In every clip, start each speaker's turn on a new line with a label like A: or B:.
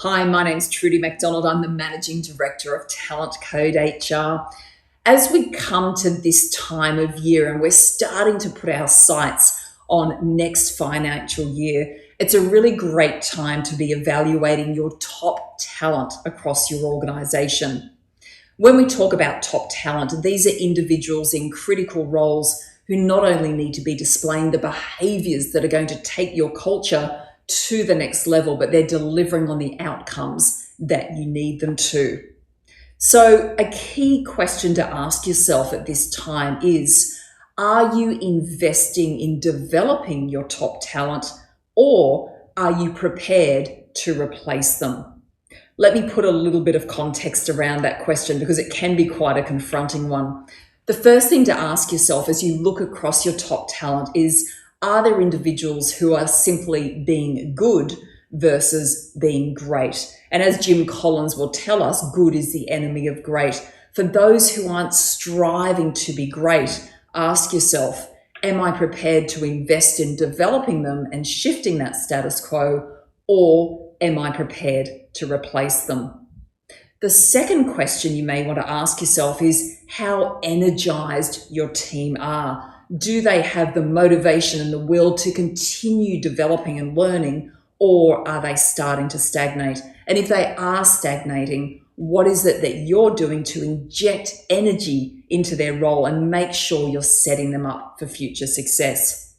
A: Hi, my name's Trudy Macdonald. I'm the Managing Director of TalentCode HR. As we come to this time of year and we're starting to put our sights on next financial year, it's a really great time to be evaluating your top talent across your organisation. When we talk about top talent, these are individuals in critical roles who not only need to be displaying the behaviours that are going to take your culture to the next level, but they're delivering on the outcomes that you need them to. So a key question to ask yourself at this time is, are you investing in developing your top talent, or are you prepared to replace them? Let me put a little bit of context around that question because it can be quite a confronting one. The first thing to ask yourself as you look across your top talent is, are there individuals who are simply being good versus being great? And as Jim Collins will tell us, good is the enemy of great. For those who aren't striving to be great, ask yourself, am I prepared to invest in developing them and shifting that status quo, or am I prepared to replace them? The second question you may want to ask yourself is how energized your team are. Do they have the motivation and the will to continue developing and learning, or are they starting to stagnate? And if they are stagnating, what is it that you're doing to inject energy into their role and make sure you're setting them up for future success?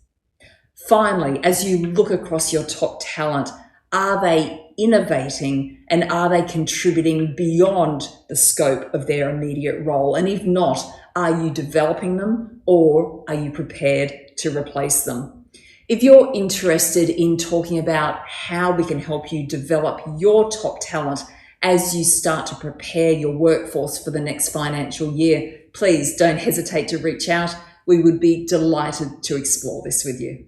A: Finally, as you look across your top talent, are they innovating and are they contributing beyond the scope of their immediate role? And if not, are you developing them, or are you prepared to replace them? If you're interested in talking about how we can help you develop your top talent as you start to prepare your workforce for the next financial year, please don't hesitate to reach out. We would be delighted to explore this with you.